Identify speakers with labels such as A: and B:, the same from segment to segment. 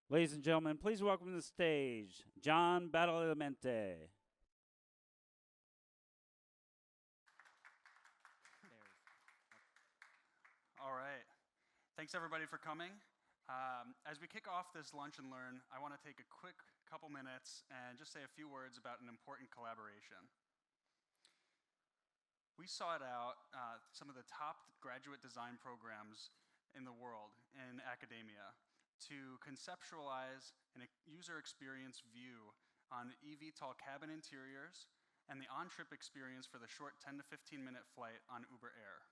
A: Ladies and gentlemen, please welcome to the stage John Badalamenti.
B: All right. Thanks everybody for coming. As we kick off this lunch and learn, I want to take a quick couple minutes and just say a few words about an important collaboration. We sought out some of the top graduate design programs in the world in academia to conceptualize a user experience view on eVTOL cabin interiors and the on-trip experience for the short 10 to 15 minute flight on uberAIR.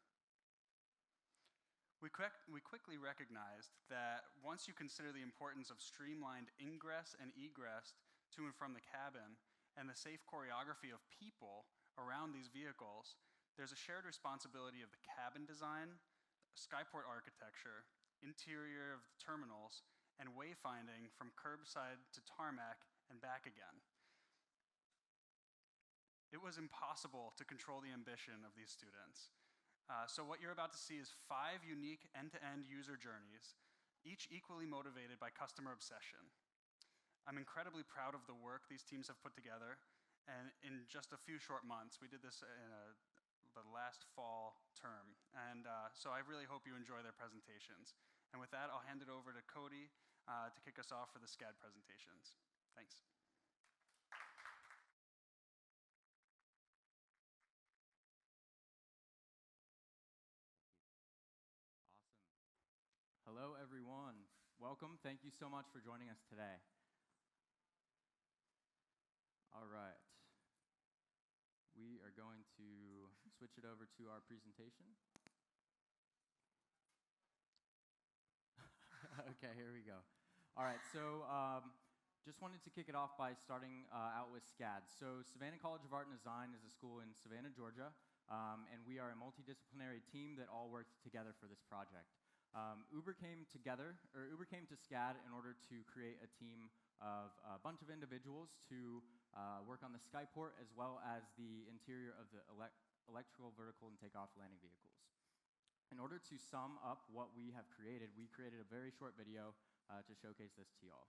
B: We quickly recognized that once you consider the importance of streamlined ingress and egress to and from the cabin and the safe choreography of people around these vehicles, there's a shared responsibility of the cabin design, skyport architecture, interior of the terminals, and wayfinding from curbside to tarmac and back again. It was impossible to control the ambition of these students. So what you're about to see is 5 unique end-to-end user journeys, each equally motivated by customer obsession. I'm incredibly proud of the work these teams have put together, and in just a few short months, we did this in the last fall term, and so I really hope you enjoy their presentations. And with that, I'll hand it over to Cody to kick us off for the SCAD presentations. Thanks.
C: Awesome. Hello, everyone. Welcome. Thank you so much for joining us today. All right. We are going to switch it over to our presentation. Okay, here we go. All right, so just wanted to kick it off by starting out with SCAD. So Savannah College of Art and Design is a school in Savannah, Georgia, and we are a multidisciplinary team that all worked together for this project. Uber came to SCAD in order to create a team of a bunch of individuals to work on the Skyport as well as the interior of the electrical, vertical, and takeoff landing vehicles. In order to sum up what we have created, we created a very short video to showcase this to y'all.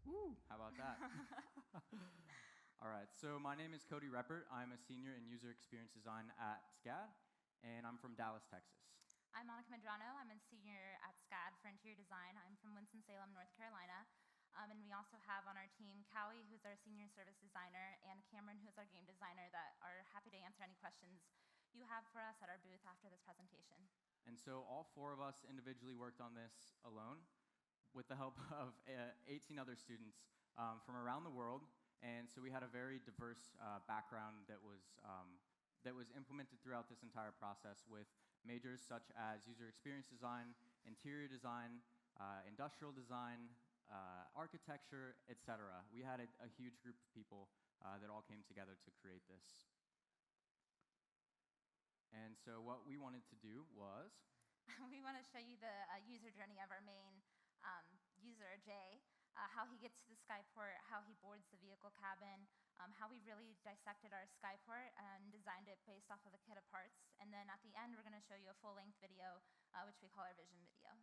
C: Woo, how about that? All right, so my name is Cody Reppert. I'm a senior in user experience design at SCAD, and I'm from Dallas, Texas.
D: I'm Monica Medrano. I'm a senior at SCAD for interior design. I'm from Winston-Salem, North Carolina. And we also have on our team Cowie, who's our senior service designer, and Cameron, who's our game designer, that are happy to answer any questions you have for us at our booth after this presentation.
C: And so all 4 of us individually worked on this alone with the help of 18 other students from around the world. And so we had a very diverse background that was implemented throughout this entire process with majors such as user experience design, interior design, industrial design, architecture, etc. We had a huge group of people that all came together to create this. And so what we wanted to do was
D: we want to show you the user journey of our main user, Jay, how he gets to the Skyport, how he boards the vehicle cabin, how we really dissected our Skyport and designed it based off of a kit of parts. And then at the end, we're going to show you a full-length video, which we call our vision video.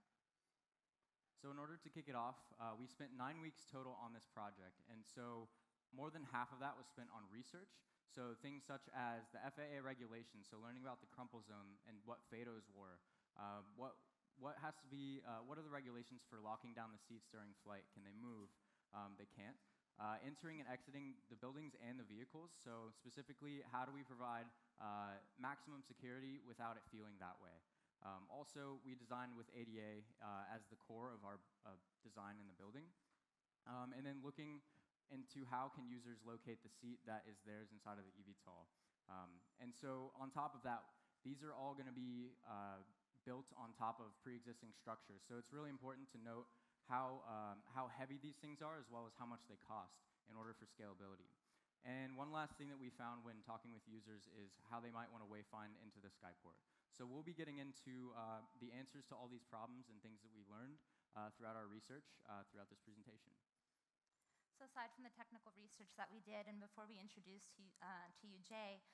C: So in order to kick it off, we spent 9 weeks total on this project. And so more than half of that was spent on research. So things such as the FAA regulations, so learning about the crumple zone and what FADOs were, what are the regulations for locking down the seats during flight? Can they move? They can't. Entering and exiting the buildings and the vehicles. So specifically, how do we provide maximum security without it feeling that way? Also, we designed with ADA as the core of our design in the building. And then looking into how can users locate the seat that is theirs inside of the eVTOL. And so on top of that, these are all going to be built on top of pre-existing structures. So it's really important to note how heavy these things are as well as how much they cost in order for scalability. And one last thing that we found when talking with users is how they might want to wayfind into the Skyport. So we'll be getting into the answers to all these problems and things that we learned throughout our research throughout this presentation.
D: So aside from the technical research that we did, and before we introduced to you Jay,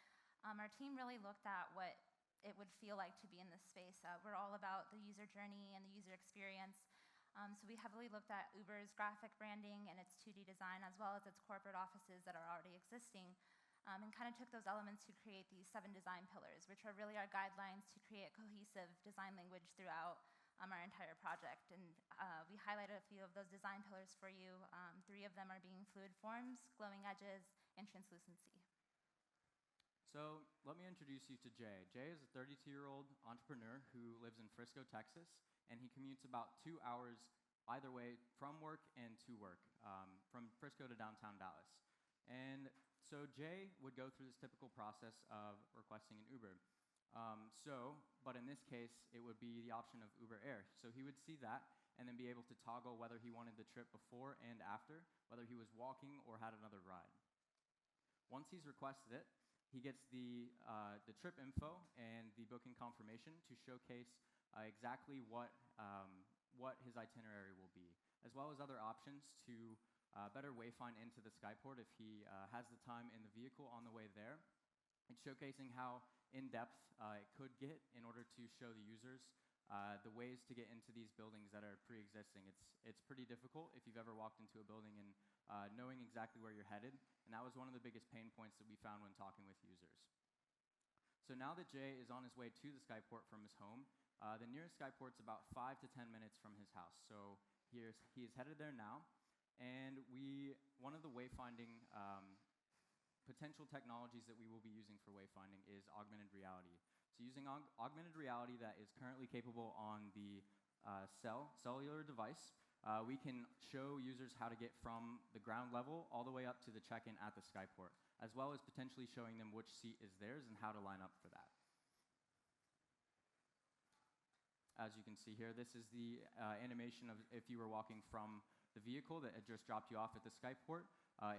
D: our team really looked at what it would feel like to be in this space. We're all about the user journey and the user experience. So we heavily looked at Uber's graphic branding and its 2D design, as well as its corporate offices that are already existing, and kind of took those elements to create these 7 design pillars, which are really our guidelines to create cohesive design language throughout our entire project. And we highlighted a few of those design pillars for you. 3 of them are being fluid forms, glowing edges, and translucency.
C: So let me introduce you to Jay. Jay is a 32-year-old entrepreneur who lives in Frisco, Texas, and he commutes about 2 hours either way from work and to work, from Frisco to downtown Dallas. And so Jay would go through this typical process of requesting an Uber. But in this case, it would be the option of uberAIR. So he would see that and then be able to toggle whether he wanted the trip before and after, whether he was walking or had another ride. Once he's requested it, he gets the trip info and the booking confirmation to showcase exactly what his itinerary will be, as well as other options to better wayfind into the Skyport if he has the time in the vehicle on the way there. It's showcasing how in-depth it could get in order to show the users the ways to get into these buildings that are pre-existing. It's pretty difficult if you've ever walked into a building and knowing exactly where you're headed, and that was one of the biggest pain points that we found when talking with users. So now that Jay is on his way to the Skyport from his home, the nearest Skyport's about 5 to 10 minutes from his house. So he is headed there now, and one of the wayfinding potential technologies that we will be using for wayfinding is augmented reality. So using augmented reality that is currently capable on the cellular device, we can show users how to get from the ground level all the way up to the check-in at the Skyport, as well as potentially showing them which seat is theirs and how to line up for that. As you can see here, this is the animation of if you were walking from the vehicle that had just dropped you off at the Skyport.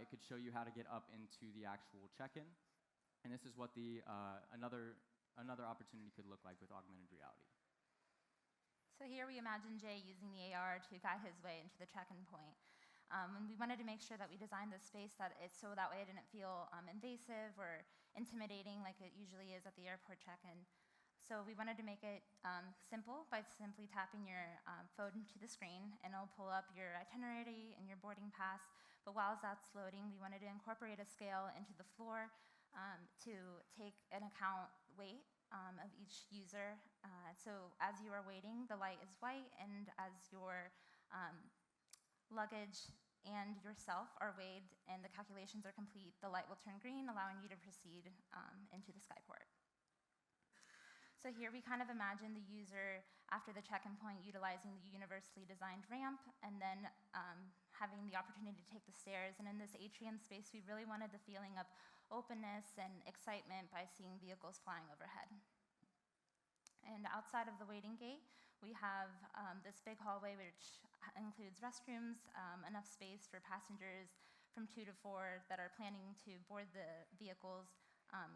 C: It could show you how to get up into the actual check-in, and this is what another opportunity could look like with augmented reality.
D: So here we imagine Jay using the AR to guide his way into the check-in point. And we wanted to make sure that we designed this space so that way it didn't feel invasive or intimidating like it usually is at the airport check-in. So we wanted to make it simple by simply tapping your phone to the screen, and it'll pull up your itinerary and your boarding pass. But while that's loading, we wanted to incorporate a scale into the floor to take into account weight of each user. So as you are waiting, the light is white, and as your luggage and yourself are weighed and the calculations are complete, the light will turn green, allowing you to proceed into the Skyport. So here we kind of imagine the user after the check-in point utilizing the universally designed ramp and then having the opportunity to take the stairs. And in this atrium space, we really wanted the feeling of openness and excitement by seeing vehicles flying overhead. And outside of the waiting gate, we have this big hallway which includes restrooms, enough space for passengers from 2 to 4 that are planning to board the vehicles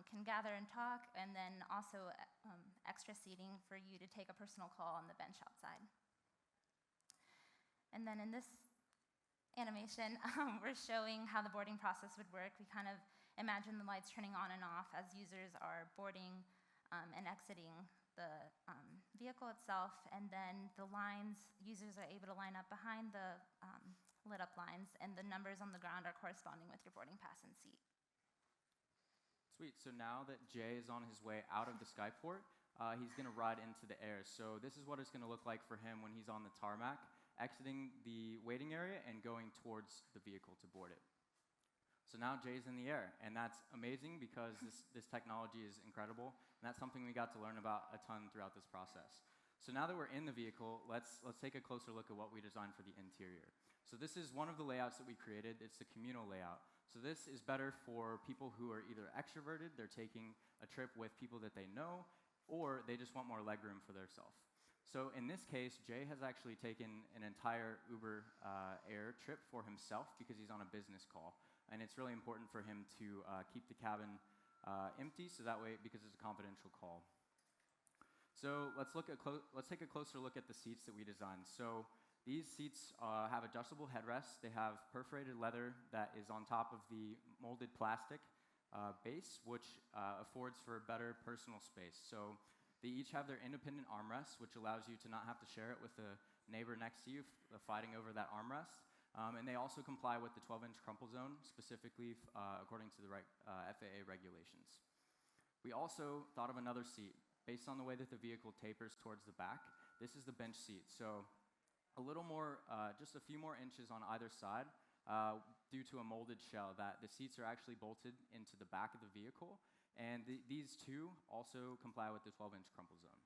D: can gather and talk, and then also extra seating for you to take a personal call on the bench outside. And then in this animation, we're showing how the boarding process would work. We kind of imagine the lights turning on and off as users are boarding and exiting the vehicle itself, and then the lines, users are able to line up behind the lit up lines, and the numbers on the ground are corresponding with your boarding pass and seat.
C: Sweet, so now that Jay is on his way out of the Skyport, he's gonna ride into the air. So this is what it's gonna look like for him when he's on the tarmac, exiting the waiting area and going towards the vehicle to board it. So now Jay's in the air, and that's amazing because this technology is incredible, and that's something we got to learn about a ton throughout this process. So now that we're in the vehicle, let's take a closer look at what we designed for the interior. So this is one of the layouts that we created. It's the communal layout. So this is better for people who are either extroverted, they're taking a trip with people that they know, or they just want more legroom for themselves. So in this case, Jay has actually taken an entire uberAIR trip for himself because he's on a business call. and it's really important for him to keep the cabin empty, so that way, because it's a confidential call. So let's take a closer look at the seats that we designed. So these seats have adjustable headrests. They have perforated leather that is on top of the molded plastic base, which affords for better personal space. So they each have their independent armrests, which allows you to not have to share it with the neighbor next to you fighting over that armrest. And they also comply with the 12-inch crumple zone, specifically according to the FAA regulations. We also thought of another seat. Based on the way that the vehicle tapers towards the back, this is the bench seat. So a little more, just a few more inches on either side due to a molded shell that the seats are actually bolted into the back of the vehicle. And these two also comply with the 12-inch crumple zone.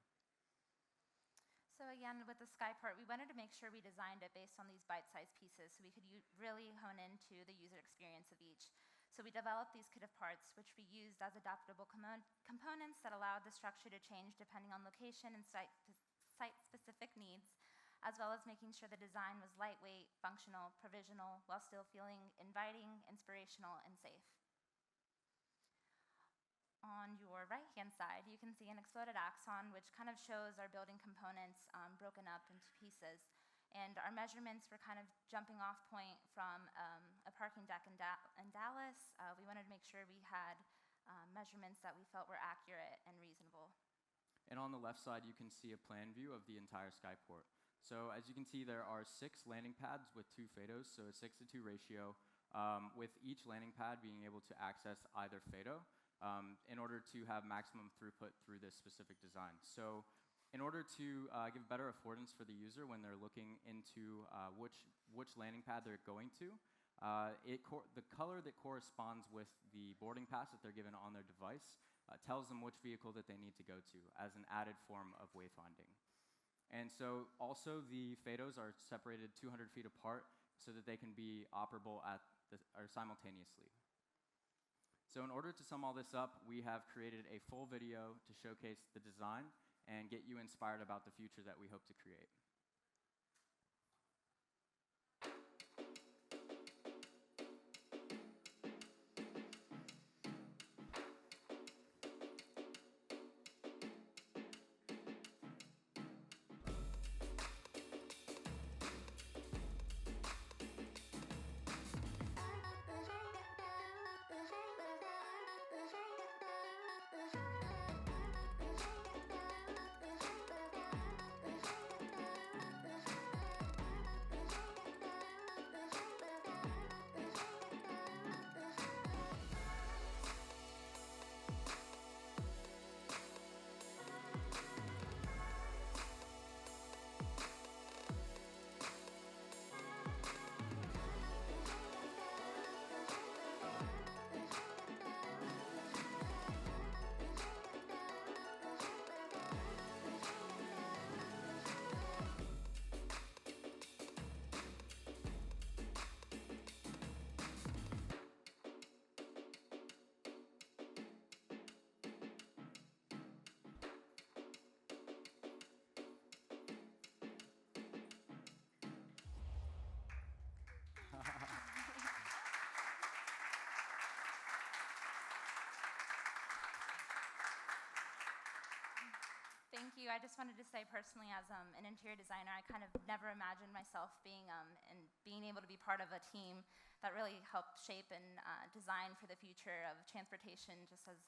D: So again, with the Skyport, we wanted to make sure we designed it based on these bite-sized pieces so we could really hone into the user experience of each. So we developed these kit of parts, which we used as adaptable components that allowed the structure to change depending on location and site-specific needs, as well as making sure the design was lightweight, functional, provisional, while still feeling inviting, inspirational, and safe. On your right-hand side, you can see an exploded axon, which kind of shows our building components broken up into pieces. And our measurements were kind of jumping off point from a parking deck in Dallas. We wanted to make sure we had measurements that we felt were accurate and reasonable.
C: And on the left side, you can see a plan view of the entire Skyport. So as you can see, there are 6 landing pads with 2 FATOs, so a 6-to-2 ratio, with each landing pad being able to access either FATO in order to have maximum throughput through this specific design. So in order to give better affordance for the user when they're looking into which landing pad they're going to, the color that corresponds with the boarding pass that they're given on their device tells them which vehicle that they need to go to as an added form of wayfinding. And so also the FATOs are separated 200 feet apart so that they can be operable simultaneously. So in order to sum all this up, we have created a full video to showcase the design and get you inspired about the future that we hope to create.
D: Thank you. I just wanted to say personally, as an interior designer, I kind of never imagined myself being able to be part of a team that really helped shape and design for the future of transportation, just as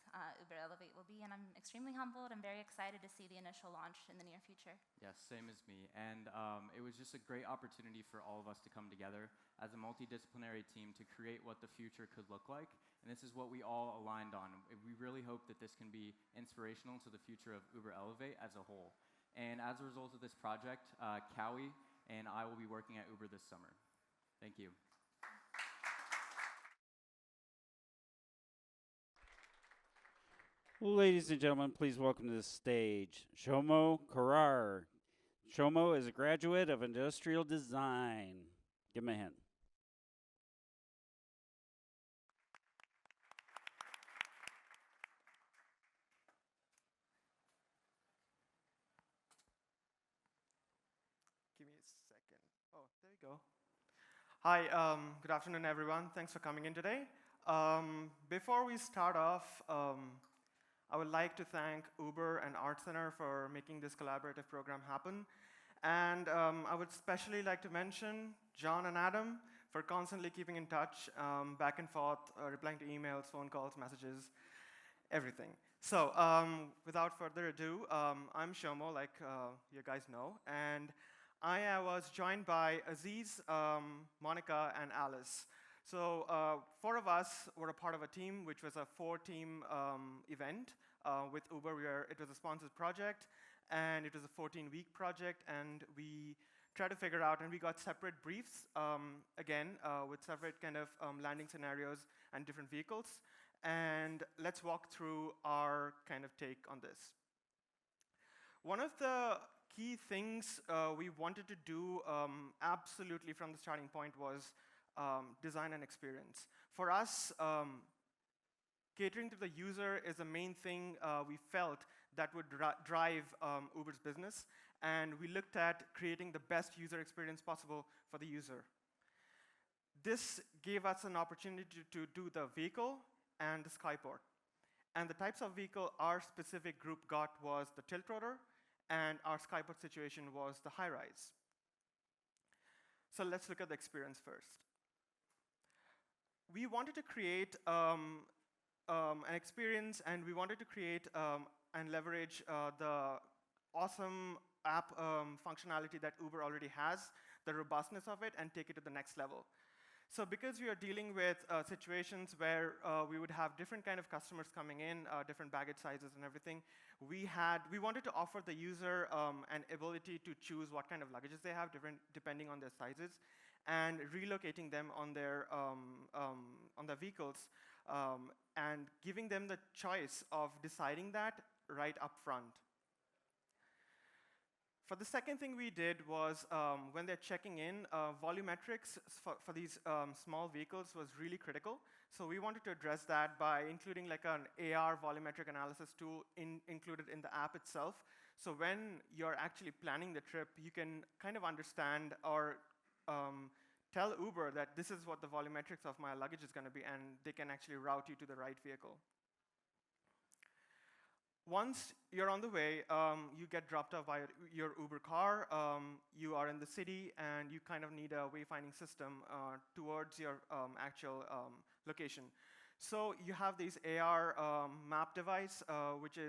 D: uberElevate will be. And I'm extremely humbled and very excited to see the initial launch in the near future.
C: Yes, same as me. And it was just a great opportunity for all of us to come together as a multidisciplinary team to create what the future could look like. And this is what we all aligned on. We really hope that this can be inspirational to the future of uberElevate as a whole. And as a result of this project, Cowie and I will be working at Uber this summer. Thank you.
A: Ladies and gentlemen, please welcome to the stage Shomo Karar. Shomo is a graduate of industrial design. Give him a hand.
E: Give me a second. Oh, there you go. Hi, good afternoon, everyone. Thanks for coming in today. Before we start off, I would like to thank Uber and ArtCenter for making this collaborative program happen. And I would especially like to mention John and Adam for constantly keeping in touch, back and forth, replying to emails, phone calls, messages, everything. So without further ado, I'm Shomo, like you guys know, and I was joined by Aziz, Monica, and Alice. So 4 of us were a part of a team, which was a 4-team event with Uber. It was a sponsored project, and it was a 14-week project, and we tried to figure out, and we got separate briefs, again, with separate kind of landing scenarios and different vehicles. And let's walk through our kind of take on this. One of the key things we wanted to do absolutely from the starting point was design and experience. For us, catering to the user is the main thing we felt that would drive Uber's business. And we looked at creating the best user experience possible for the user. This gave us an opportunity to do the vehicle and the Skyport. And the types of vehicle our specific group got was the tilt rotor, and our Skyport situation was the high-rise. So let's look at the experience first. We wanted to create an experience, and we wanted to create and leverage the awesome app functionality that Uber already has, the robustness of it, and take it to the next level. So because we are dealing with situations where we would have different kind of customers coming in, different baggage sizes and everything, we wanted to offer the user an ability to choose what kind of luggages they have, depending on their sizes, and relocating them on their vehicles, and giving them the choice of deciding that right up front. For the second thing we did was when they're checking in, volumetrics for these small vehicles was really critical. So we wanted to address that by including like an AR volumetric analysis tool included in the app itself. So when you're actually planning the trip, you can kind of understand or tell Uber that this is what the volumetrics of my luggage is going to be, and they can actually route you to the right vehicle. Once you're on the way, you get dropped off by your Uber car. You are in the city, and you kind of need a wayfinding system towards your actual location. So you have this AR map device, which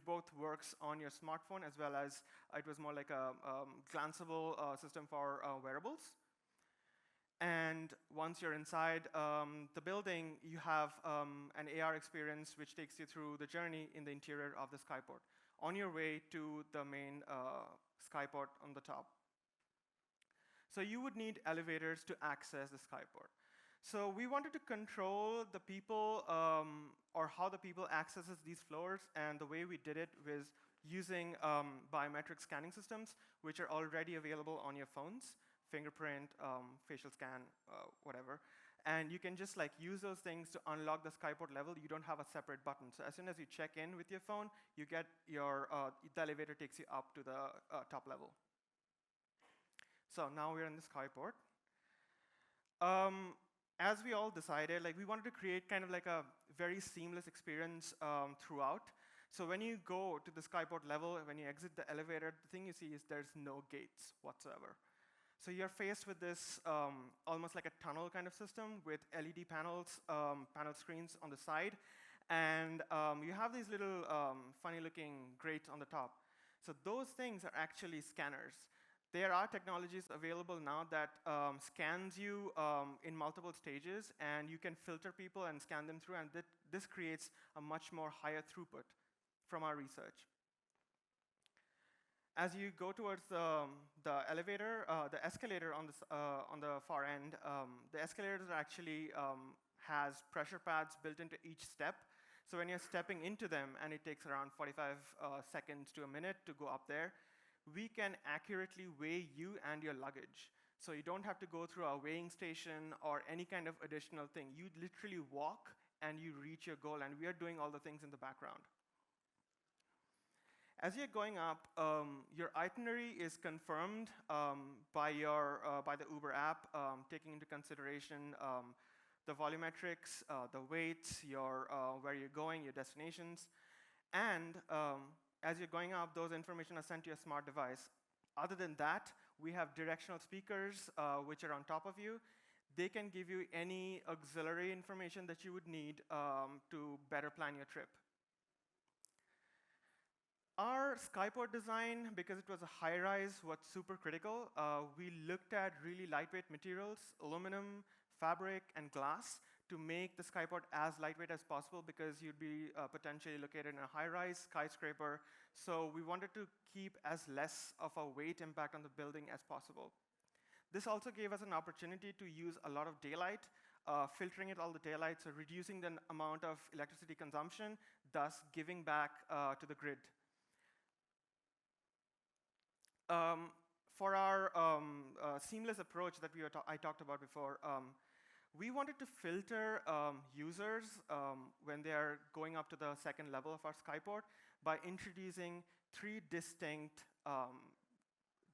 E: both works on your smartphone as well as it was more like a glanceable system for wearables. And once you're inside the building, you have an AR experience which takes you through the journey in the interior of the Skyport on your way to the main Skyport on the top. So you would need elevators to access the Skyport. So we wanted to control the people or how the people accesses these floors, and the way we did it was using biometric scanning systems, which are already available on your phones. Fingerprint, facial scan, whatever. And you can just like use those things to unlock the Skyport level. You don't have a separate button. So as soon as you check in with your phone, you get your, the elevator takes you up to the top level. So now we're in the Skyport. As we all decided, like we wanted to create kind of like a very seamless experience throughout. So when you go to the Skyport level, when you exit the elevator, the thing you see is there's no gates whatsoever. So you're faced with this almost like a tunnel kind of system with LED panels, panel screens on the side. And you have these little funny-looking grates on the top. So those things are actually scanners. There are technologies available now that scans you in multiple stages, and you can filter people and scan them through, and this creates a much more higher throughput from our research. As you go towards the elevator, the escalator on the far end, the escalators actually has pressure pads built into each step. So when you're stepping into them, and it takes around 45 seconds to a minute to go up there, we can accurately weigh you and your luggage. So you don't have to go through a weighing station or any kind of additional thing. You literally walk, and you reach your goal, and we are doing all the things in the background. As you're going up, your itinerary is confirmed by the Uber app, taking into consideration the volumetrics, the weights, where you're going, your destinations. And as you're going up, those information are sent to your smart device. Other than that, we have directional speakers, which are on top of you. They can give you any auxiliary information that you would need to better plan your trip. Our Skyport design, because it was a high-rise, was super critical. We looked at really lightweight materials, aluminum, fabric, and glass, to make the Skyport as lightweight as possible, because you'd be potentially located in a high-rise skyscraper. So we wanted to keep as less of a weight impact on the building as possible. This also gave us an opportunity to use a lot of daylight, filtering all the daylight, so reducing the amount of electricity consumption, thus giving back to the grid. For our seamless approach that I talked about before, we wanted to filter users when they are going up to the second level of our Skyport by introducing 3 distinct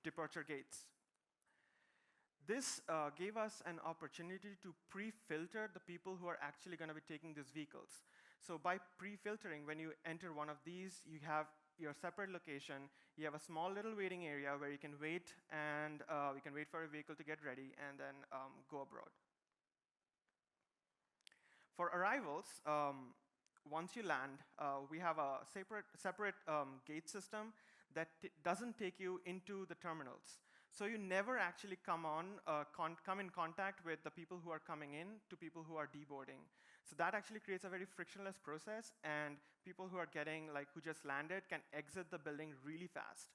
E: departure gates. This gave us an opportunity to pre-filter the people who are actually going to be taking these vehicles. So by pre-filtering, when you enter one of these, you have your separate location. You have a small little waiting area where you can wait, and you can wait for a vehicle to get ready and then go abroad. For arrivals, once you land, we have a separate gate system that doesn't take you into the terminals. So you never actually come in contact with the people who are coming in to people who are deboarding. So that actually creates a very frictionless process, and people who are who just landed can exit the building really fast.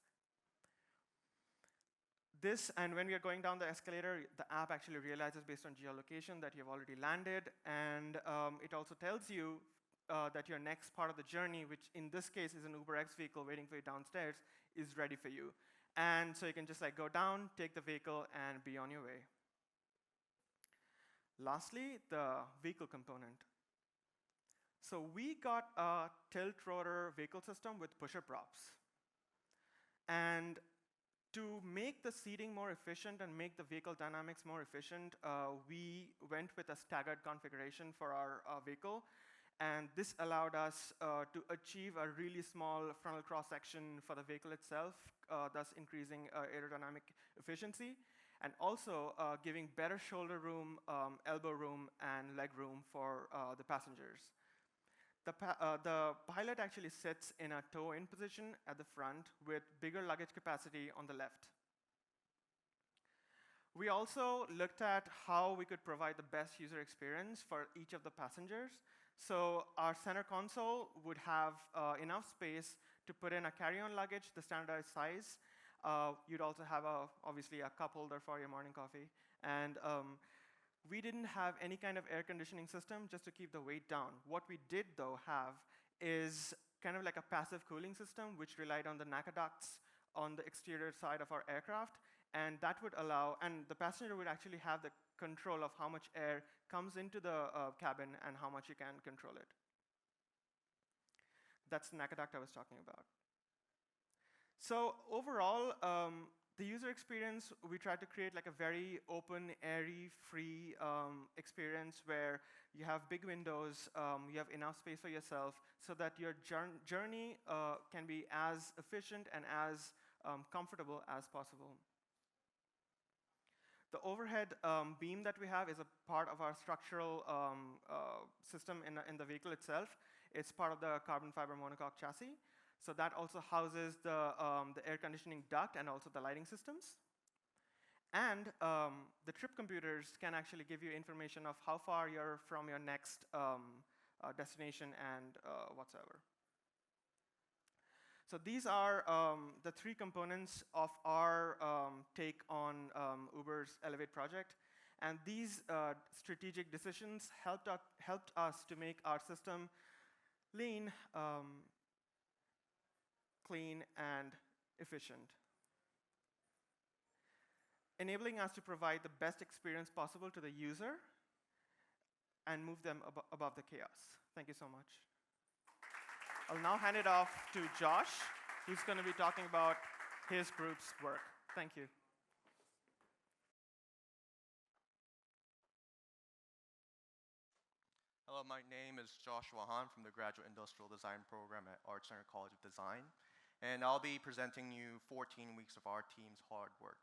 E: And when we are going down the escalator, the app actually realizes based on geolocation that you've already landed, and it also tells you that your next part of the journey, which in this case is an UberX vehicle waiting for you downstairs, is ready for you. And so you can just go down, take the vehicle, and be on your way. Lastly, the vehicle component. So we got a tilt rotor vehicle system with pusher props. And to make the seating more efficient and make the vehicle dynamics more efficient, we went with a staggered configuration for our vehicle. And this allowed us to achieve a really small frontal cross-section for the vehicle itself, thus increasing aerodynamic efficiency, and also giving better shoulder room, elbow room, and leg room for the passengers. The pilot actually sits in a toe-in position at the front with bigger luggage capacity on the left. We also looked at how we could provide the best user experience for each of the passengers. So our center console would have enough space to put in a carry-on luggage, the standardized size. You'd also have, obviously, a cup holder for your morning coffee. And we didn't have any kind of air conditioning system just to keep the weight down. What we did, though, have is kind of like a passive cooling system, which relied on the NACA ducts on the exterior side of our aircraft. And that would allow, and the passenger would actually have the control of how much air comes into the cabin and how much you can control it. That's the NACA duct I was talking about. So overall, the user experience, we tried to create a very open, airy, free experience where you have big windows, you have enough space for yourself, so that your journey can be as efficient and as comfortable as possible. The overhead beam that we have is a part of our structural system in the vehicle itself. It's part of the carbon fiber monocoque chassis. So that also houses the air conditioning duct and also the lighting systems. And the trip computers can actually give you information of how far you're from your next destination and whatsoever. So these are the 3 components of our take on Uber's Elevate project. And these strategic decisions helped us to make our system lean, clean, and efficient, enabling us to provide the best experience possible to the user and move them above the chaos. Thank you so much. I'll now hand it off to Josh He's going to be talking about his group's work. Thank you.
F: Hello, my name is Joshua Han from the Graduate Industrial Design Program at ArtCenter College of Design, and I'll be presenting you 14 weeks of our team's hard work.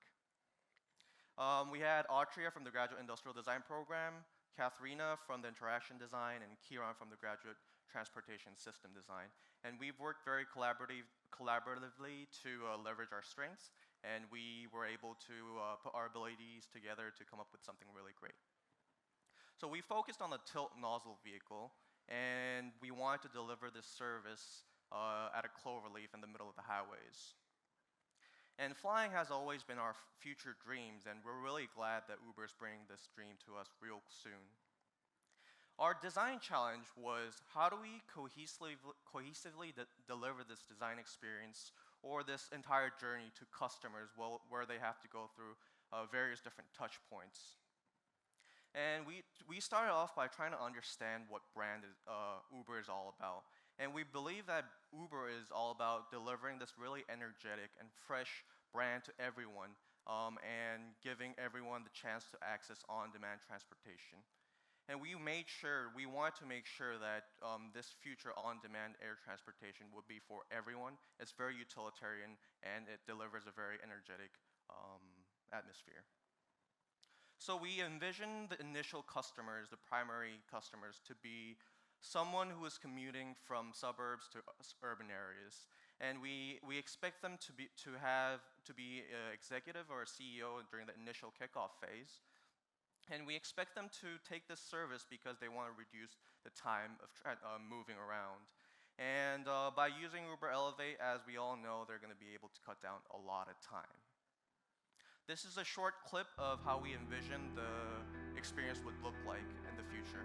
F: We had Autria from the Graduate Industrial Design Program, Katharina from the Interaction Design, and Kieran from the Graduate Transportation System Design. And we've worked very collaboratively to leverage our strengths, and we were able to put our abilities together to come up with something really great. So we focused on the tilt nozzle vehicle, and we wanted to deliver this service at a cloverleaf in the middle of the highways. And flying has always been our future dreams, and we're really glad that Uber is bringing this dream to us real soon. Our design challenge was, how do we cohesively deliver this design experience or this entire journey to customers where they have to go through various different touch points. And we started off by trying to understand what brand Uber is all about. And we believe that Uber is all about delivering this really energetic and fresh brand to everyone and giving everyone the chance to access on-demand transportation. And we wanted to make sure that this future on-demand air transportation would be for everyone. It's very utilitarian, and it delivers a very energetic atmosphere. So we envisioned the initial customers, the primary customers, to be someone who is commuting from suburbs to urban areas. And we expect them to be an executive or a CEO during the initial kickoff phase. And we expect them to take this service because they want to reduce the time of moving around. And by using Uber Elevate, as we all know, they're going to be able to cut down a lot of time. This is a short clip of how we envision the experience would look like in the future.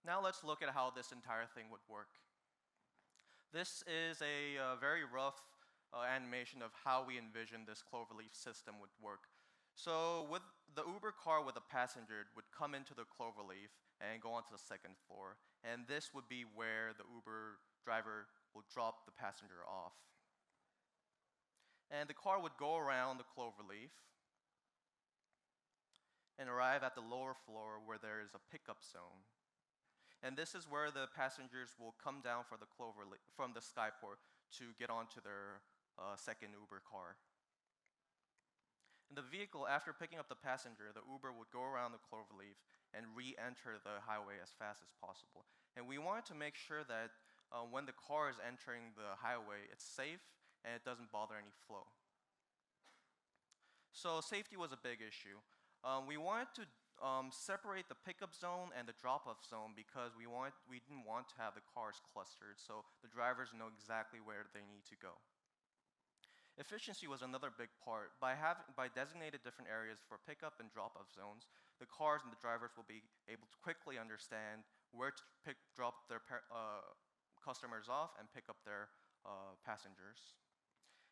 F: Now let's look at how this entire thing would work. This is a very rough animation of how we envision this cloverleaf system would work. So with the Uber car with a passenger would come into the cloverleaf and go onto the second floor. And this would be where the Uber driver will drop the passenger off. And the car would go around the cloverleaf and arrive at the lower floor where there is a pickup zone. And this is where the passengers will come down from the Skyport to get onto their second Uber car. In the vehicle, after picking up the passenger, the Uber would go around the cloverleaf and re-enter the highway as fast as possible. And we wanted to make sure that when the car is entering the highway, it's safe and it doesn't bother any flow. So safety was a big issue. We wanted to separate the pickup zone and the drop-off zone because we didn't want to have the cars clustered, so the drivers know exactly where they need to go. Efficiency was another big part. By designated different areas for pickup and drop-off zones, the cars and the drivers will be able to quickly understand where to drop their customers off and pick up their passengers.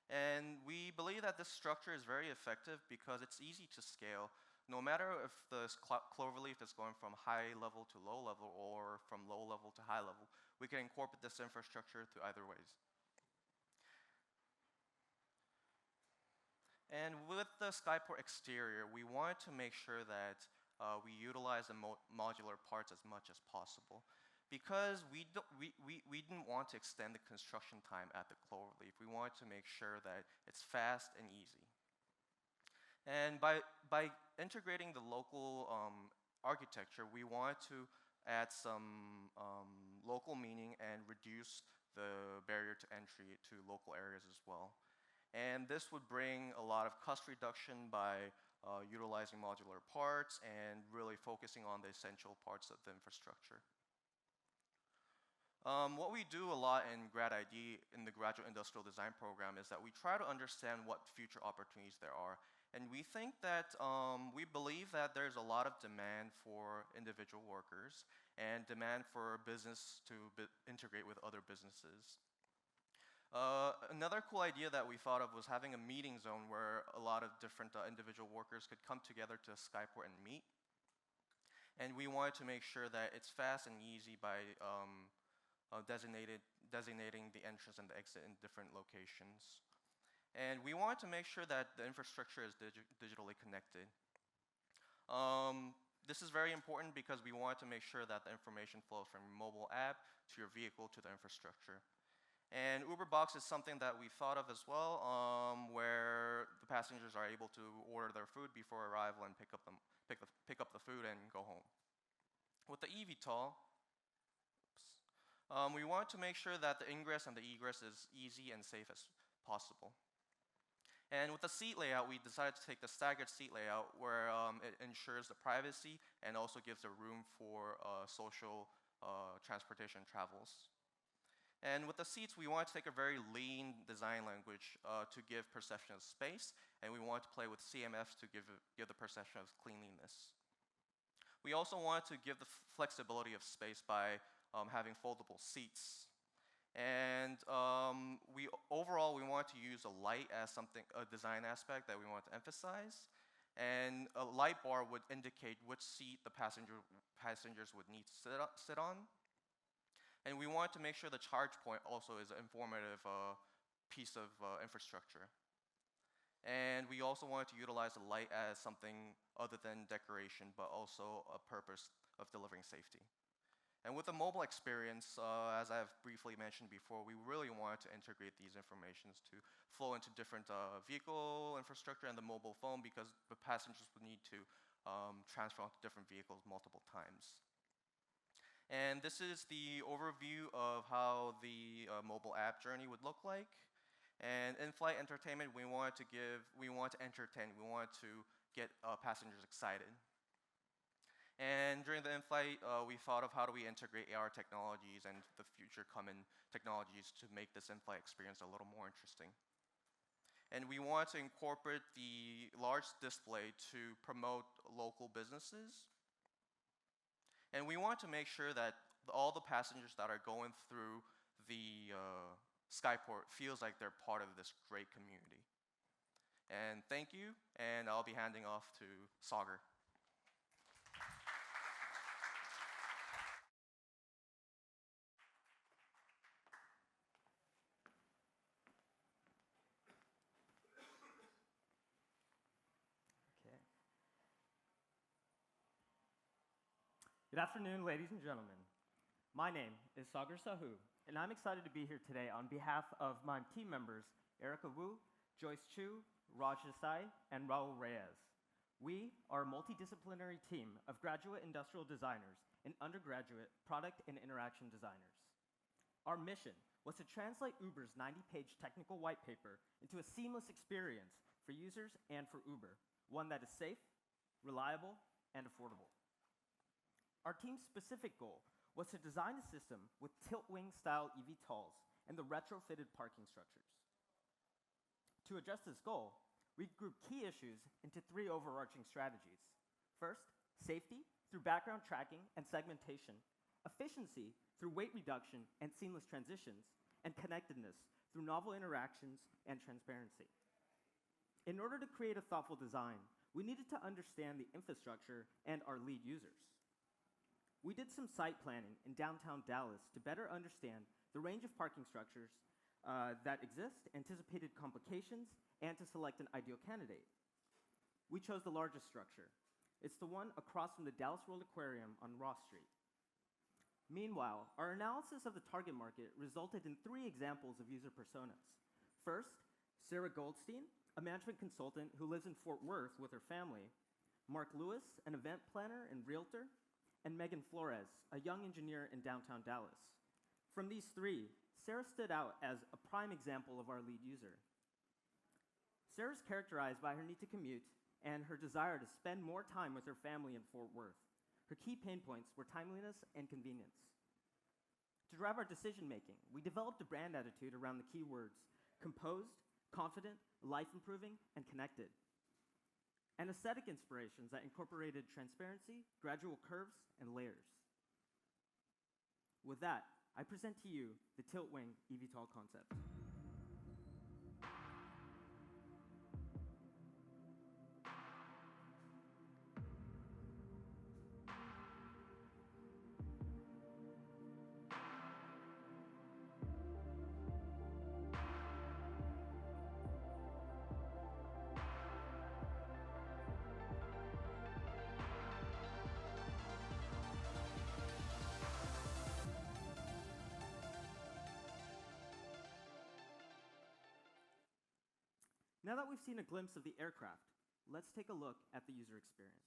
F: And we believe that this structure is very effective because it's easy to scale. No matter if the cloverleaf is going from high level to low level or from low level to high level, we can incorporate this infrastructure to either ways. And with the Skyport exterior, we wanted to make sure that we utilize the modular parts as much as possible. Because we didn't want to extend the construction time at the cloverleaf. We wanted to make sure that it's fast and easy. And by integrating the local architecture, we wanted to add some local meaning and reduce the barrier to entry to local areas as well. And this would bring a lot of cost reduction by utilizing modular parts and really focusing on the essential parts of the infrastructure. What we do a lot in GradID, in the Graduate Industrial Design program, is that we try to understand what future opportunities there are. And we think that, we believe that there's a lot of demand for individual workers and demand for business to integrate with other businesses. Another cool idea that we thought of was having a meeting zone where a lot of different individual workers could come together to Skyport and meet. And we wanted to make sure that it's fast and easy by designating the entrance and the exit in different locations. And we wanted to make sure that the infrastructure is digitally connected. This is very important because we wanted to make sure that the information flows from your mobile app to your vehicle to the infrastructure. And UberBox is something that we thought of as well, where the passengers are able to order their food before arrival and pick up the food and go home. With the eVTOL, we wanted to make sure that the ingress and the egress is easy and safe as possible. And with the seat layout, we decided to take the staggered seat layout where it ensures the privacy and also gives a room for social transportation travels. And with the seats, we wanted to take a very lean design language to give perception of space, and we wanted to play with CMFs to give the perception of cleanliness. We also wanted to give the flexibility of space by having foldable seats. And overall, we wanted to use a light as a design aspect that we wanted to emphasize. And a light bar would indicate which seat the passengers would need to sit on. And we wanted to make sure the charge point also is an informative piece of infrastructure. And we also wanted to utilize the light as something other than decoration, but also a purpose of delivering safety. And with the mobile experience, as I've briefly mentioned before, we really wanted to integrate these informations to flow into different vehicle infrastructure and the mobile phone because the passengers would need to transfer onto different vehicles multiple times. And this is the overview of how the mobile app journey would look like. And in-flight entertainment, we want to entertain, we want to get passengers excited. And during the in-flight, we thought of how do we integrate AR technologies and the future coming technologies to make this in-flight experience a little more interesting. And we want to incorporate the large display to promote local businesses. And we want to make sure that all the passengers that are going through the Skyport feels like they're part of this great community. And thank you, and I'll be handing off to Sagar.
G: Good afternoon, ladies and gentlemen. My name is Sagar Sahu, and I'm excited to be here today on behalf of my team members, Erica Wu, Joyce Chu, Raj Desai, and Raul Reyes. We are a multidisciplinary team of graduate industrial designers and undergraduate product and interaction designers. Our mission was to translate Uber's 90-page technical white paper into a seamless experience for users and for Uber, one that is safe, reliable, and affordable. Our team's specific goal was to design a system with tilt-wing-style eVTOLs and the retrofitted parking structures. To address this goal, we grouped key issues into 3 overarching strategies. First, safety through background tracking and segmentation, efficiency through weight reduction and seamless transitions, and connectedness through novel interactions and transparency. In order to create a thoughtful design, we needed to understand the infrastructure and our lead users. We did some site planning in downtown Dallas to better understand the range of parking structures that exist, anticipated complications, and to select an ideal candidate. We chose the largest structure. It's the one across from the Dallas World Aquarium on Ross Street. Meanwhile, our analysis of the target market resulted in 3 examples of user personas. First, Sarah Goldstein, a management consultant who lives in Fort Worth with her family, Mark Lewis, an event planner and realtor, and Megan Flores, a young engineer in downtown Dallas. From these 3, Sarah stood out as a prime example of our lead user. Sarah's characterized by her need to commute and her desire to spend more time with her family in Fort Worth. Her key pain points were timeliness and convenience. To drive our decision-making, we developed a brand attitude around the keywords composed, confident, life-improving, and connected, and aesthetic inspirations that incorporated transparency, gradual curves, and layers. With that, I present to you the tilt-wing eVTOL concept. Now that we've seen a glimpse of the aircraft, let's take a look at the user experience.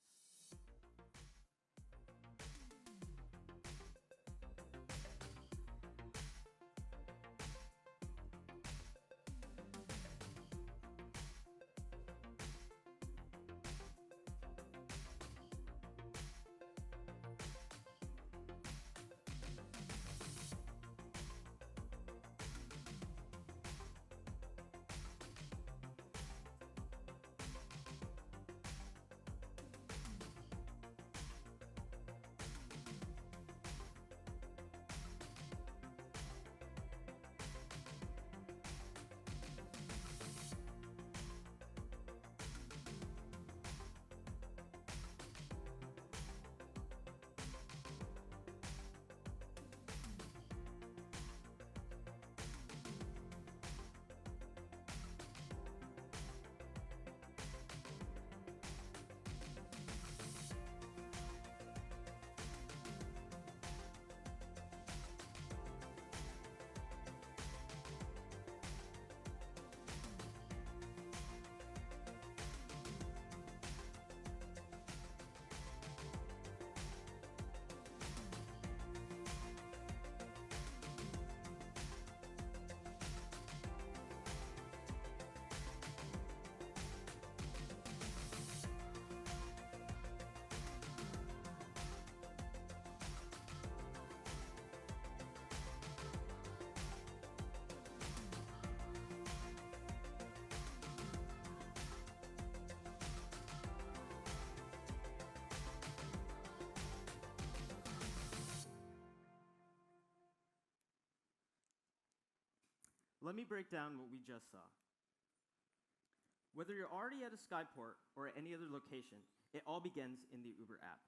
G: Let me break down what we just saw. Whether you're already at a Skyport or at any other location, it all begins in the Uber app.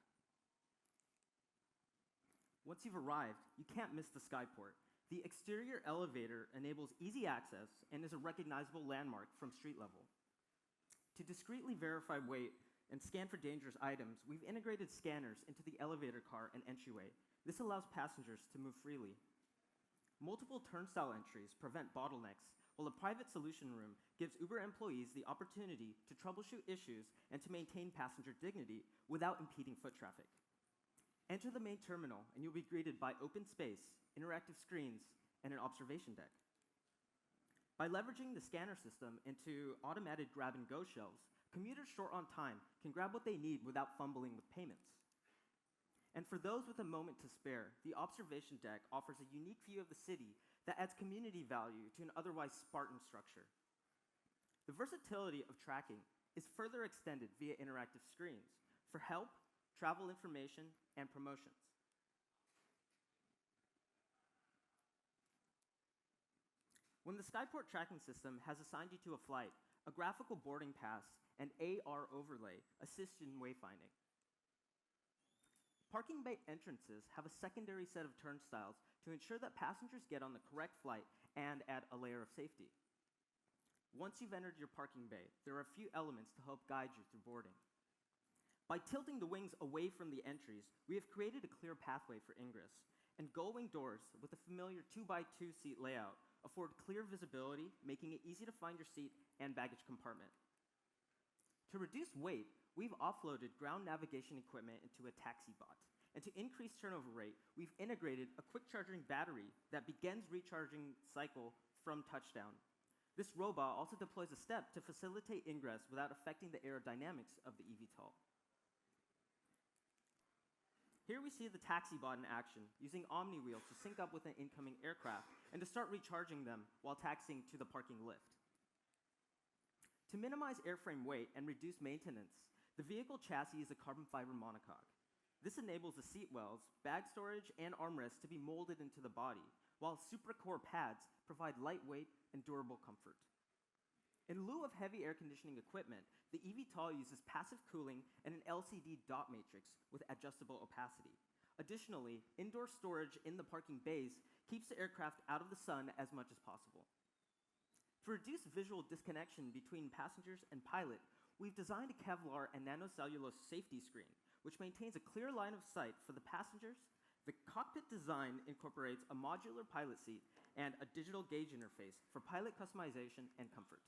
G: Once you've arrived, you can't miss the Skyport. The exterior elevator enables easy access and is a recognizable landmark from street level. To discreetly verify weight and scan for dangerous items, we've integrated scanners into the elevator car and entryway. This allows passengers to move freely. Multiple turnstile entries prevent bottlenecks, while a private solution room gives Uber employees the opportunity to troubleshoot issues and to maintain passenger dignity without impeding foot traffic. Enter the main terminal, and you'll be greeted by open space, interactive screens, and an observation deck. By leveraging the scanner system into automated grab-and-go shelves, commuters short on time can grab what they need without fumbling with payments. And for those with a moment to spare, the observation deck offers a unique view of the city that adds community value to an otherwise Spartan structure. The versatility of tracking is further extended via interactive screens for help, travel information, and promotions. When the Skyport tracking system has assigned you to a flight, a graphical boarding pass and AR overlay assist in wayfinding. Parking bay entrances have a secondary set of turnstiles to ensure that passengers get on the correct flight and add a layer of safety. Once you've entered your parking bay, there are a few elements to help guide you through boarding. By tilting the wings away from the entries, we have created a clear pathway for ingress, and gull-wing doors with a familiar 2x2 seat layout afford clear visibility, making it easy to find your seat and baggage compartment. To reduce weight, we've offloaded ground navigation equipment into a taxi bot. And to increase turnover rate, we've integrated a quick charging battery that begins recharging cycle from touchdown. This robot also deploys a step to facilitate ingress without affecting the aerodynamics of the eVTOL. Here we see the taxi bot in action, using Omni wheels to sync up with an incoming aircraft and to start recharging them while taxiing to the parking lift. To minimize airframe weight and reduce maintenance, the vehicle chassis is a carbon fiber monocoque. This enables the seat wells, bag storage, and armrests to be molded into the body, while supracore pads provide lightweight and durable comfort. In lieu of heavy air conditioning equipment, the eVTOL uses passive cooling and an LCD dot matrix with adjustable opacity. Additionally, indoor storage in the parking bays keeps the aircraft out of the sun as much as possible. To reduce visual disconnection between passengers and pilot, we've designed a Kevlar and nanocellulose safety screen, which maintains a clear line of sight for the passengers. The cockpit design incorporates a modular pilot seat and a digital gauge interface for pilot customization and comfort.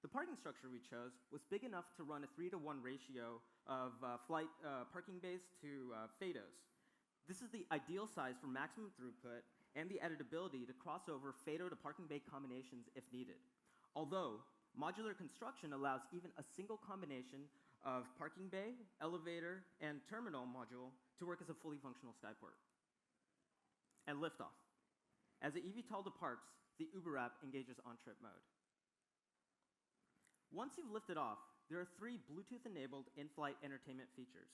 G: The parking structure we chose was big enough to run a 3-to-1 ratio of flight parking bays to FADOs. This is the ideal size for maximum throughput and the added ability to cross over FADO to parking bay combinations if needed. Although, modular construction allows even a single combination of parking bay, elevator, and terminal module to work as a fully functional skyport. And liftoff. As the eVTOL departs, the uberAIR engages on-trip mode. Once you've lifted off, there are 3 Bluetooth-enabled in-flight entertainment features: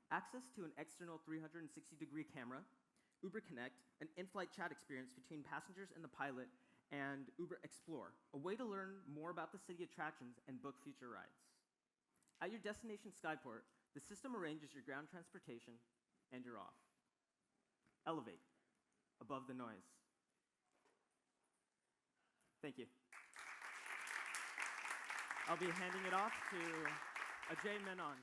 G: access to an external 360-degree camera, Uber Connect, an in-flight chat experience between passengers and the pilot, and Uber Explore, a way to learn more about the city attractions and book future rides. At your destination Skyport, the system arranges your ground transportation, and you're off. Elevate, above the noise. Thank you. I'll be handing it off to Ajay Menon.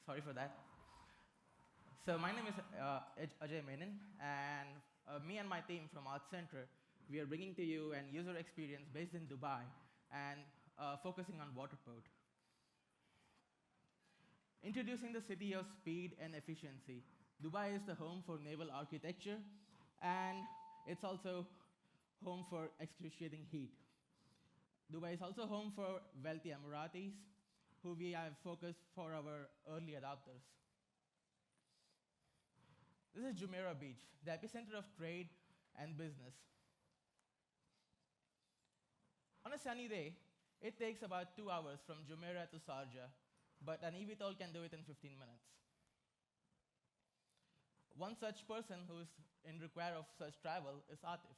H: Sorry for that. So my name is Ajay Menon, and me and my team from ArtCenter, we are bringing to you an user experience based in Dubai and focusing on waterport. Introducing the city of speed and efficiency. Dubai is the home for naval architecture, and it's also home for excruciating heat. Dubai is also home for wealthy Emiratis, who we have focused for our early adopters. This is Jumeirah Beach, the epicenter of trade and business. On a sunny day, it takes about 2 hours from Jumeirah to Sharjah, but an eVTOL can do it in 15 minutes. One such person who is in require of such travel is Atif.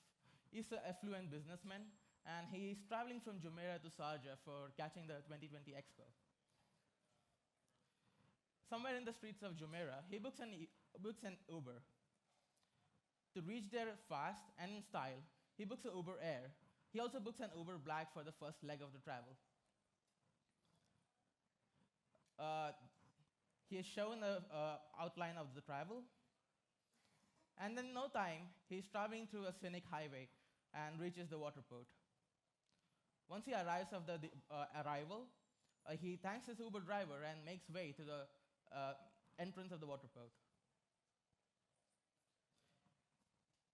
H: He's an affluent businessman, and he is traveling from Jumeirah to Sharjah for catching the 2020 Expo. Somewhere in the streets of Jumeirah, he books an Uber. To reach there fast and in style, he books an uberAIR. He also books an Uber Black for the first leg of the travel. He is shown the outline of the travel, and in no time, he's traveling through a scenic highway and reaches the waterport. Once he arrives at the arrival, he thanks his Uber driver and makes way to the entrance of the waterport.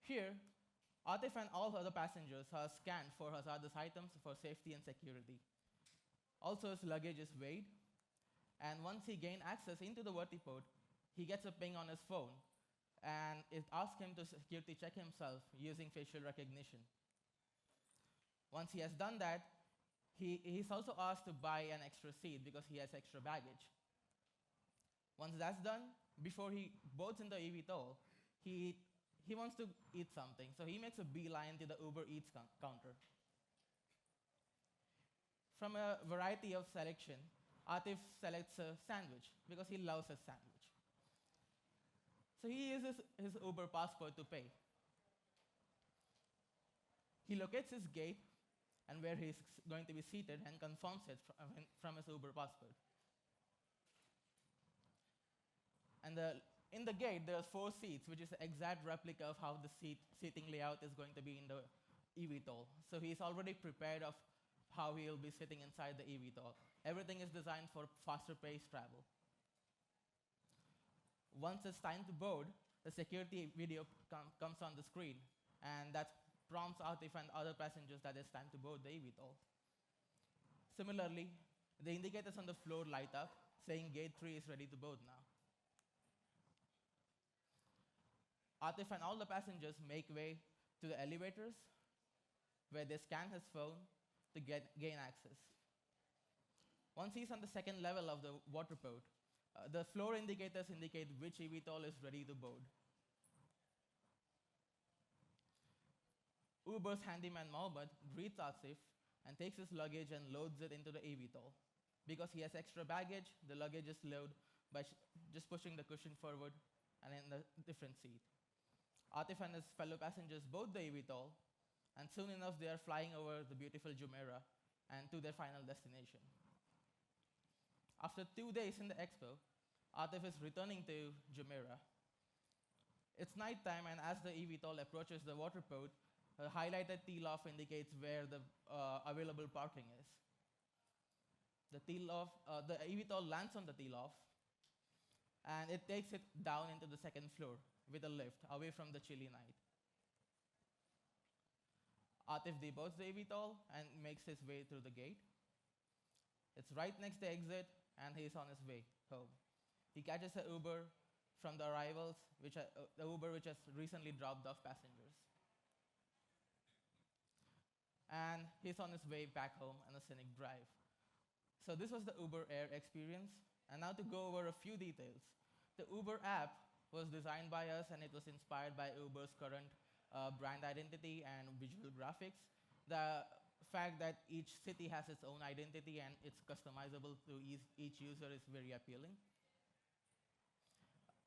H: Here, Atif and all other passengers are scanned for hazardous items for safety and security. Also, his luggage is weighed, and once he gains access into the waterport, he gets a ping on his phone, and it asks him to security check himself using facial recognition. Once he has done that, he's also asked to buy an extra seat because he has extra baggage. Once that's done, before he boards in the eVTOL, he wants to eat something, so he makes a beeline to the Uber Eats counter. From a variety of selection, Atif selects a sandwich because he loves his sandwich. So he uses his Uber passport to pay. He locates his gate and where he's going to be seated and confirms it from his Uber passport. And in the gate, there are 4 seats, which is the exact replica of how the seating layout is going to be in the eVTOL. So he's already prepared of how he'll be sitting inside the eVTOL. Everything is designed for faster paced travel. Once it's time to board, the security video comes on the screen, and that prompts Atif and other passengers that it's time to board the eVTOL. Similarly, the indicators on the floor light up, saying gate 3 is ready to board now. Atif and all the passengers make way to the elevators, where they scan his phone to gain access. Once he's on the second level of the waterport, the floor indicators indicate which eVTOL is ready to board. Uber's handyman Mohammed greets Atif and takes his luggage and loads it into the eVTOL. Because he has extra baggage, the luggage is loaded by just pushing the cushion forward and in a different seat. Atif and his fellow passengers board the eVTOL, and soon enough they are flying over the beautiful Jumeirah and to their final destination. After 2 days in the expo, Atif is returning to Jumeirah. It's nighttime, and as the eVTOL approaches the waterport, a highlighted teal-off indicates where the available parking is. The eVTOL lands on the teal-off, and it takes it down into the second floor with a lift away from the chilly night. Atif deboards the eVTOL and makes his way through the gate. It's right next to the exit, and he's on his way home. He catches an Uber from the arrivals, the Uber which has recently dropped off passengers. And he's on his way back home on a scenic drive. So this was the uberAIR experience. And now to go over a few details. The Uber app was designed by us, and it was inspired by Uber's current brand identity and visual graphics. The fact that each city has its own identity and it's customizable to each user is very appealing.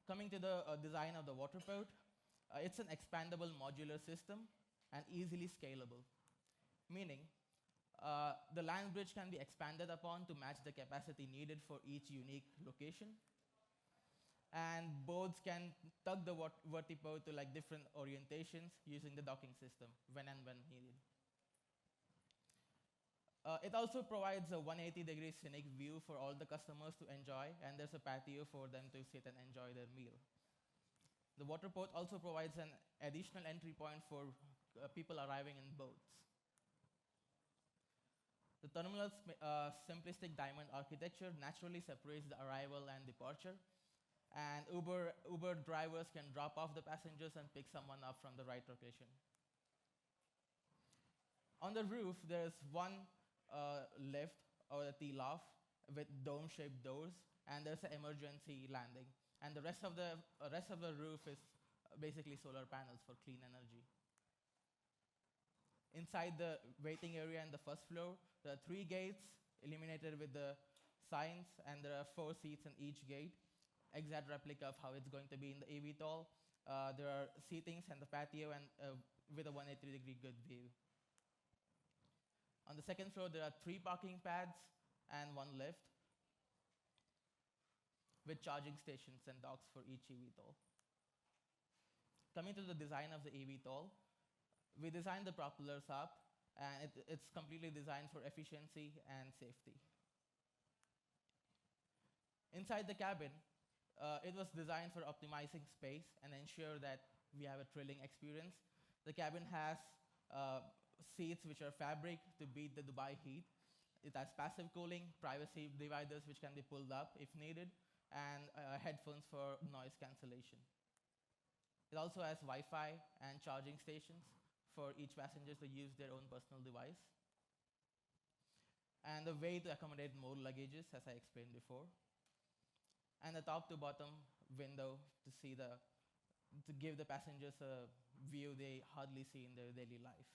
H: Coming to the design of the waterport, it's an expandable modular system and easily scalable, meaning the land bridge can be expanded upon to match the capacity needed for each unique location. And boards can tug the vertipo to like different orientations using the docking system when needed. It also provides a 180-degree scenic view for all the customers to enjoy, and there's a patio for them to sit and enjoy their meal. The waterport also provides an additional entry point for people arriving in boats. The terminal's simplistic diamond architecture naturally separates the arrival and departure, and Uber drivers can drop off the passengers and pick someone up from the right location. On the roof, there's one lift or a T-loft with dome-shaped doors, and there's an emergency landing. And the rest of the roof is basically solar panels for clean energy. Inside the waiting area and the first floor, there are 3 gates illuminated with the signs, and there are 4 seats in each gate, exact replica of how it's going to be in the eVTOL. There are seatings and the patio and with a 180-degree good view. On the second floor, there are 3 parking pads and 1 lift with charging stations and docks for each eVTOL. Coming to the design of the eVTOL, we designed the propellers up, and it's completely designed for efficiency and safety. Inside the cabin, it was designed for optimizing space and ensure that we have a thrilling experience. The cabin has seats which are fabric to beat the Dubai heat. It has passive cooling, privacy dividers which can be pulled up if needed, and headphones for noise cancellation. It also has Wi-Fi and charging stations for each passenger to use their own personal device. And a way to accommodate more luggages, as I explained before. And a top to bottom window to give the passengers a view they hardly see in their daily life.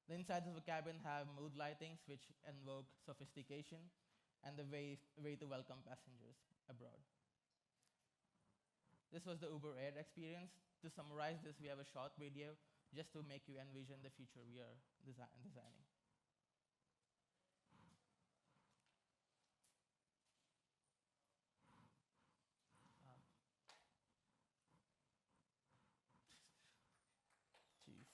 H: The insides of the cabin have mood lightings which invoke sophistication and the way to welcome passengers abroad. This was the uberAIR experience. To summarize this, we have a short video just to make you envision the future we are designing. Jeez.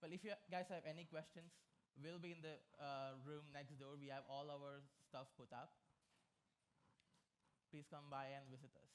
H: Well, if you guys have any questions, we'll be in the room next door. We have all our stuff put up. Please come by and visit us.